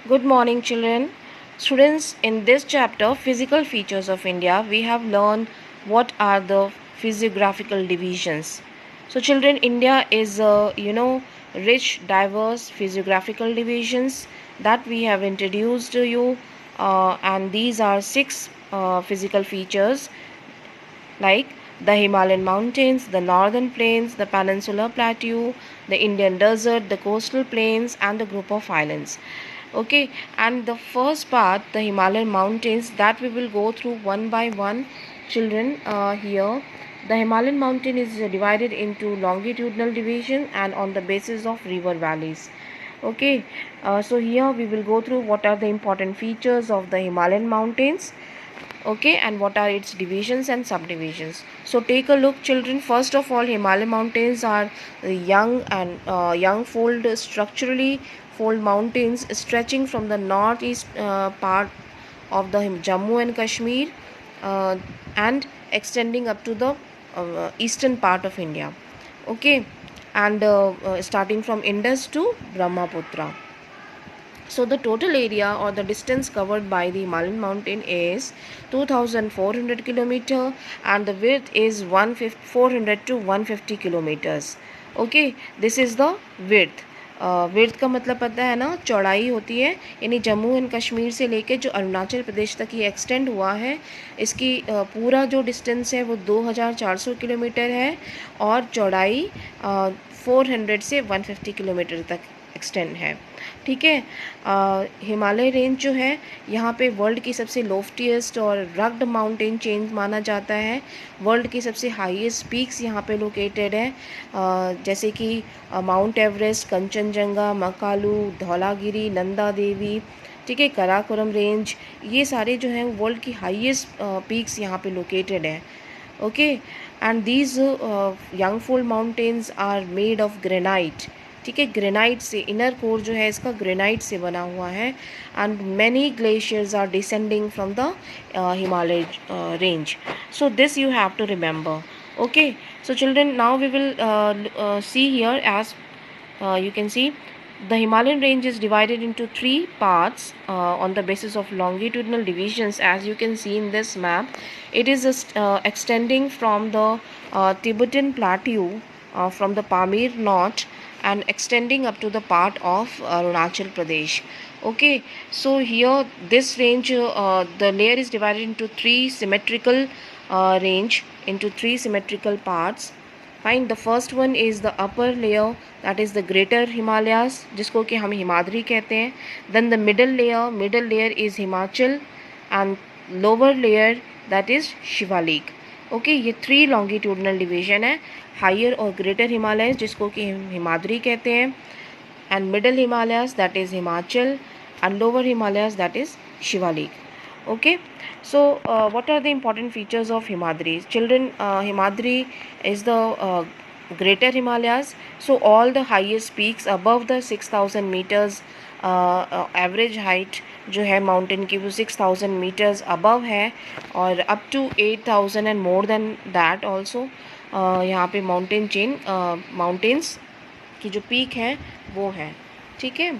Good morning, children. Students, in this chapter, Physical Features of India, we have learned what are the physiographical divisions. So, children, India is rich, diverse physiographical divisions that we have introduced to you, and these are six physical features like the Himalayan mountains, the northern plains, the peninsular plateau, the Indian desert, the coastal plains, and the group of islands. Okay, and the first part, the Himalayan mountains, that we will go through one by one. Children, here the Himalayan mountain is divided into longitudinal division and on the basis of river valleys. Okay, so here we will go through what are the important features of the Himalayan mountains, okay, and what are its divisions and subdivisions. So take a look, children. First of all, Himalayan mountains are young and young fold, structurally fold mountains stretching from the northeast part of the Jammu and Kashmir uh, and extending up to the eastern part of India, okay, and starting from Indus to Brahmaputra. So the total area or the distance covered by the Himalayan mountain is 2400 kilometer, and the width is 400 to 150 kilometers. Okay, this is the width. Width का मतलब पता है ना, चौड़ाई होती है, यानी Jammu and Kashmir से लेके जो अरुणाचल प्रदेश तक ये एक्सटेंड हुआ है, इसकी पूरा जो डिस्टेंस है वो 2400 किलोमीटर है और चौड़ाई 400 से 150 किलोमीटर तक एक्सटेंड है। ठीक है, हिमालय रेंज जो है यहाँ पे वर्ल्ड की सबसे लोफ्टीएस्ट और रग्ड माउंटेन चेंज माना जाता है। वर्ल्ड की सबसे हाईएस्ट पीक्स यहाँ पे लोकेटेड है, जैसे कि माउंट एवरेस्ट, कंचनजंगा, मकालू, धौलागिरी, नंदा देवी, ठीक है, कराकोरम रेंज, ये सारे जो हैं वर्ल्ड की हाईएस्ट पीक्स यहाँ पे लोकेटेड है। Okay, and these young fold mountains are made of granite. ठीक है, ग्रेनाइट से, इनर कोर जो है इसका ग्रेनाइट से बना हुआ है, and many glaciers are descending from the Himalaya range. So this you have to remember. Okay, so children, now we will see here, as you can see, the Himalayan range is divided into three parts on the basis of longitudinal divisions. As you can see in this map, it is extending from the Tibetan plateau, from the Pamir Knot, and extending up to the part of Arunachal Pradesh. Okay, so here this range, the layer is divided into three symmetrical parts. Fine, the first one is the upper layer, that is the greater Himalayas, जिसको कि हम हिमाद्री कहते हैं. Then the middle layer is Himachal, and lower layer, that is Shivalik. Okay, ये three longitudinal division है, higher और greater Himalayas जिसको कि हिमाद्री कहते हैं, and middle Himalayas that is Himachal, and lower Himalayas that is Shivalik. Okay, so what are the important features of Himadri? Children, Himadri is the greater Himalayas, so all the highest peaks above the 6000 meters average height जो है mountain की वो 6000 metres above है, और up to 8000 and more than that also यहाँ पे mountains की जो पीक हैं वो हैं. ठीक है,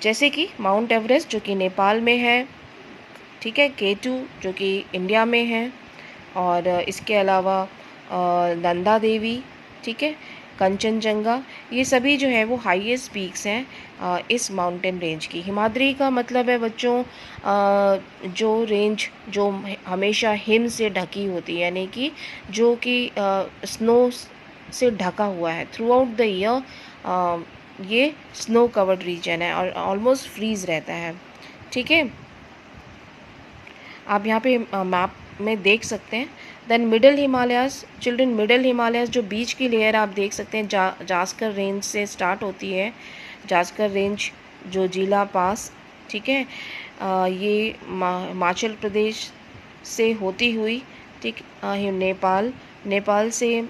जैसे कि माउंट एवरेस्ट जो कि नेपाल में है, ठीक है, K2 जो कि इंडिया में है, और इसके अलावा नंदा देवी, ठीक है, कंचनजंगा, ये सभी जो है वो हाईएस्ट पीक्स हैं इस माउंटेन रेंज की. हिमाद्री का मतलब है बच्चों जो रेंज जो हमेशा हिम से ढकी होती है, यानी कि जो कि स्नो से ढका हुआ है थ्रू आउट द ईयर. ये स्नो कवर्ड रीजन है और ऑलमोस्ट फ्रीज रहता है. ठीक है, आप यहाँ पे मैप में देख सकते हैं. Then middle Himalayas, children, middle Himalayas जो बीच की लेयर आप देख सकते हैं, जास्कर रेंज से स्टार्ट होती है. जास्कर रेंज जो जिला पास, ठीक है, ये हिमाचल प्रदेश से होती हुई, ठीक, नेपाल से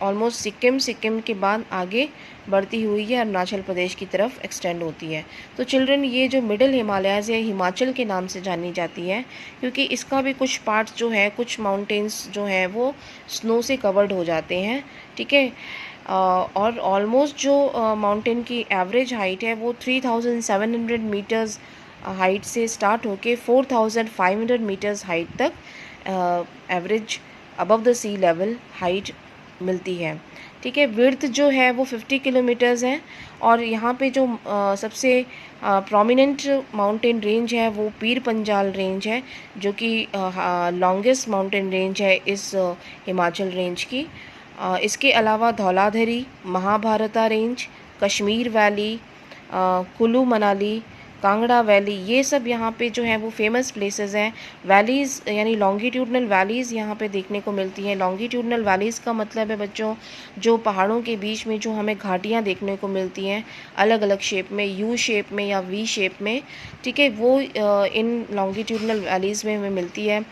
ऑलमोस्ट सिक्किम के बाद आगे बढ़ती हुई है अरुणाचल प्रदेश की तरफ एक्सटेंड होती है। तो चिल्ड्रन ये जो मिडिल हिमालयाज़ या हिमाचल के नाम से जानी जाती है, क्योंकि इसका भी कुछ पार्ट्स जो है, कुछ माउंटेन्स जो हैं वो स्नो से कवर्ड हो जाते हैं, ठीक है। और ऑलमोस्ट जो माउंटेन की एवरेज हाइट है वो 3700 मीटर्स हाइट से स्टार्ट होके 4500 मीटर्स हाइट तक average above the sea level height मिलती है, ठीक है। विड्थ जो है वो 50 किलोमीटर्स है। और यहाँ पे जो सबसे प्रोमिनेंट माउंटेन रेंज है वो पीर पंजाल रेंज है, जो कि लॉन्गेस्ट माउंटेन रेंज है इस हिमाचल रेंज की। इसके अलावा Dhauladhari, Mahabharata range, Kashmir valley, Kullu Manali, Kangra valley, ये सब यहाँ पे जो है वो फेमस प्लेसेस हैं। वैलीज़ यानी लॉन्गिट्यूडनल वैलीज़ यहाँ पे देखने को मिलती हैं। लॉन्गिट्यूडनल वैलीज़ का मतलब है बच्चों, जो पहाड़ों के बीच में जो हमें घाटियाँ देखने को मिलती हैं अलग अलग शेप में, यू शेप में या वी शेप में, ठीक है, वो इन लॉन्गिट्यूडनल वैलीज़ में हमें मिलती है।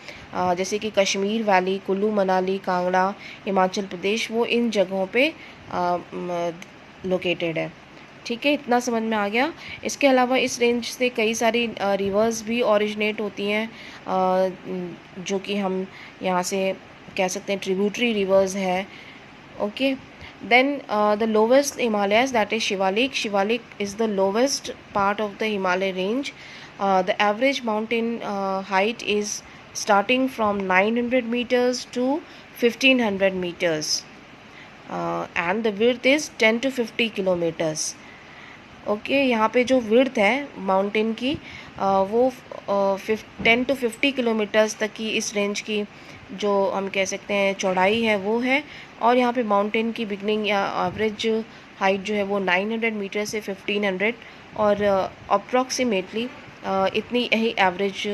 जैसे कि कश्मीर वैली, कुल्लू मनाली, कांगड़ा, हिमाचल प्रदेश, वो इन जगहों पे लोकेटेड है, ठीक है। इतना समझ में आ गया। इसके अलावा इस रेंज से कई सारी रिवर्स भी ओरिजिनेट होती हैं, जो कि हम यहाँ से कह सकते हैं ट्रिब्यूटरी रिवर्स है, okay. Then the lowest Himalayas, that is Shivalik. Shivalik is the lowest part of the Himalaya range. The average mountain height is starting from 900 meters to 1500 meters, and the width is 10 to 50 kilometers, okay. यहाँ पे जो width है mountain की वो 10 to 50 kilometres तक की इस range की जो हम कह सकते हैं चौड़ाई है वो है। और यहाँ पे माउंटेन की बिगनिंग या एवरेज हाइट जो है वो 900 मीटर से 1500, और अप्रॉक्सीमेटली इतनी यही एवरेज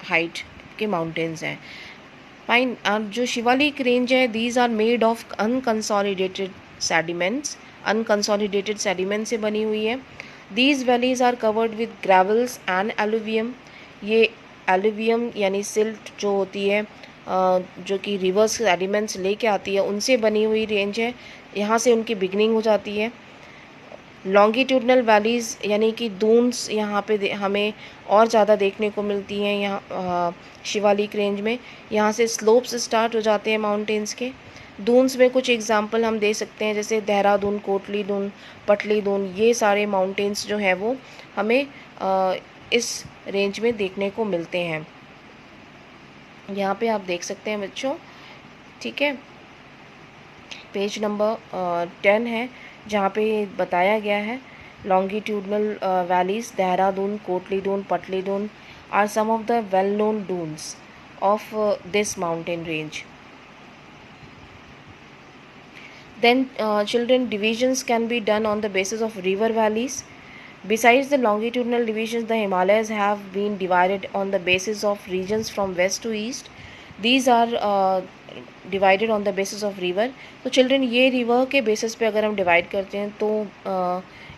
हाइट के माउंटेन्स हैं। फाइन। जो शिवालिक रेंज है, these are made of unconsolidated sediments, unconsolidated sediment से बनी हुई है। These valleys are covered with gravels and alluvium. ये एलुवियम यानी सिल्ट जो होती है, जो कि रिवर्स सेडिमेंट्स लेके आती है, उनसे बनी हुई रेंज है। यहाँ से उनकी बिगनिंग हो जाती है। लॉन्गिट्यूडनल वैलीज़ यानी कि दून्स यहाँ पे हमें और ज़्यादा देखने को मिलती हैं यहाँ शिवालिक रेंज में। यहाँ से स्लोप्स स्टार्ट हो जाते हैं माउंटेन्स के। दून्स में कुछ एग्जांपल हम दे सकते हैं, जैसे देहरादून, कोटली दून, पटली दून, ये सारे माउंटेन्स जो हैं वो हमें इस रेंज में देखने को मिलते हैं। यहाँ पे आप देख सकते हैं बच्चों, ठीक है। पेज नंबर 10 है, जहाँ पे बताया गया है longitudinal valleys Dehradun, Kotli Dun, Patli Dun are some of the well known duns of this mountain range. Then children, divisions can be done on the basis of river valleys. Besides the longitudinal divisions, the Himalayas have been divided on the basis of regions from west to east. These are divided on the basis of river. तो children, ये river के basis पे अगर हम divide करते हैं तो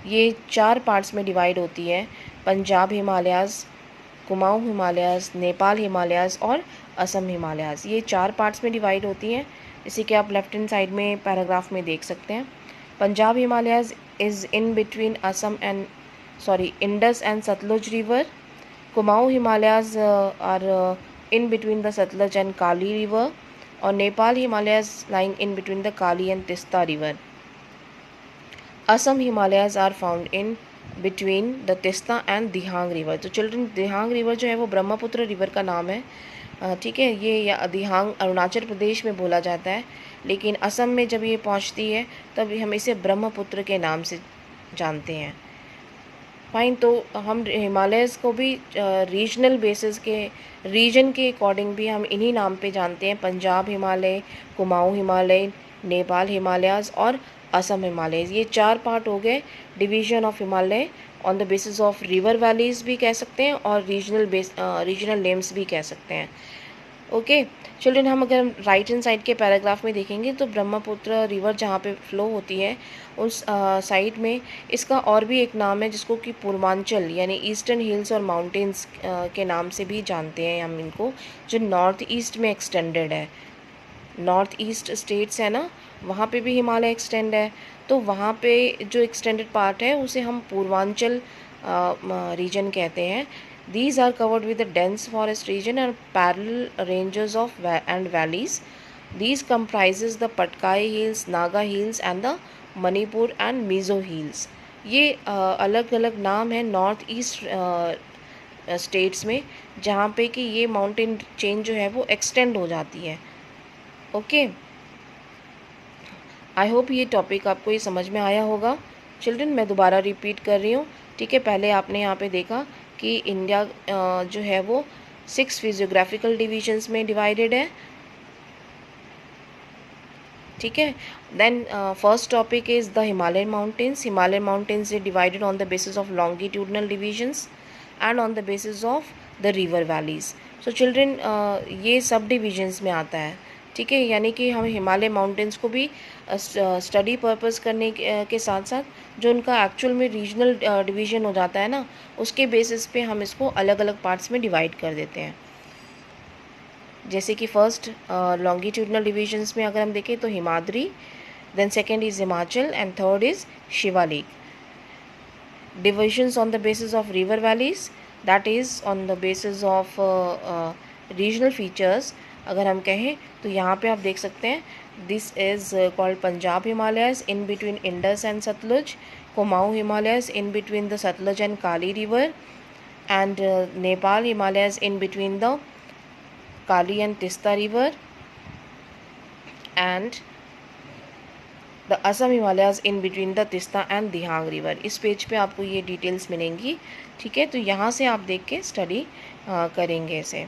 ये 4 parts में divide होती है। Punjab Himalayas, Kumaon Himalayas, Nepal Himalayas और असम हिमालयाज़, ये 4 पार्ट्स में डिवाइड होती हैं। इसी के आप लेफ्ट हैंड साइड में पैराग्राफ में देख सकते हैं। Punjab Himalayas is in between Assam and Indus and Sutlej river. Kumaon Himalayas are in between the Sutlej and Kali river. और Nepal Himalayas lying in between the Kali and Teesta river. Assam Himalayas are found in between the Teesta and Dihang river. तो चिल्ड्रन, दिहांग रिवर जो है वो ब्रह्मपुत्र रिवर का नाम है, ठीक है। ये दिहांग अरुणाचल प्रदेश में बोला जाता है, लेकिन असम में जब ये पहुंचती है तब हम इसे ब्रह्मपुत्र के नाम से जानते हैं। फाइन। तो हम हिमालयस को भी रीजनल बेसिस के, रीजन के अकॉर्डिंग भी हम इन्हीं नाम पे जानते हैं। पंजाब हिमालय, कुमाऊँ हिमालय, नेपाल हिमालयाज़ और असम हिमालयज़, ये 4 पार्ट हो गए division of Himalaya on the basis of river valleys भी कह सकते हैं और रीजनल नेम्स भी कह सकते हैं, ओके चिल्ड्रन। हम अगर राइट हैंड साइड के पैराग्राफ में देखेंगे तो ब्रह्मपुत्र रिवर जहाँ पे फ्लो होती है उस साइड में इसका और भी एक नाम है, जिसको कि पूर्वांचल यानी ईस्टर्न हिल्स और माउंटेन्स के नाम से भी जानते हैं हम इनको, जो नॉर्थ ईस्ट में एक्सटेंडेड है। नॉर्थ ईस्ट स्टेट्स है ना, वहाँ पे भी हिमालय एक्सटेंड है। तो वहाँ पे जो एक्सटेंडेड पार्ट है उसे हम पूर्वांचल रीजन कहते हैं। These are covered with the dense forest region and parallel ranges of and valleys. These comprises the Patkai Hills, Naga Hills and the Manipur and Mizo hills. ये अलग अलग नाम है नॉर्थ ईस्ट स्टेट्स में, जहाँ पे कि ये माउंटेन चेन जो है वो एक्सटेंड हो जाती है। ओके, आई होप ये टॉपिक आपको ये समझ में आया होगा। चिल्ड्रन, मैं दोबारा रिपीट कर रही हूँ, ठीक है। पहले आपने यहाँ पे देखा कि इंडिया जो है वो 6 फिजियोग्राफिकल डिविजन्स में डिवाइडेड है, ठीक है। Then first topic is the Himalayan mountains. Himalayan mountains is divided on the basis of longitudinal divisions and on the basis of the river valleys. So children, ये सब डिविजन्स में आता है, ठीक है। यानी कि हम हिमालय माउंटेन्स को भी स्टडी पर्पस करने के साथ साथ जो उनका एक्चुअल में रीजनल डिवीजन हो जाता है ना, उसके बेसिस पे हम इसको अलग अलग पार्ट्स में डिवाइड कर देते हैं। जैसे कि फर्स्ट लॉन्गिट्यूडनल डिविजन्स में अगर हम देखें तो Himadri, then second is Himachal and third is Shivalik. Divisions on the basis of river valleys, that is on the basis of regional features. अगर हम कहें तो यहाँ पे आप देख सकते हैं, this is called Punjab Himalayas in between Indus and Satluj, Kumaon Himalayas in between the Satluj and Kali river, and Nepal Himalayas in between the Kali and Tista river, and the Assam Himalayas in between the Tista and Dihang river। इस पेज पे आपको ये details मिलेंगी, ठीक है। तो यहाँ से आप देख के स्टडी करेंगे इसे।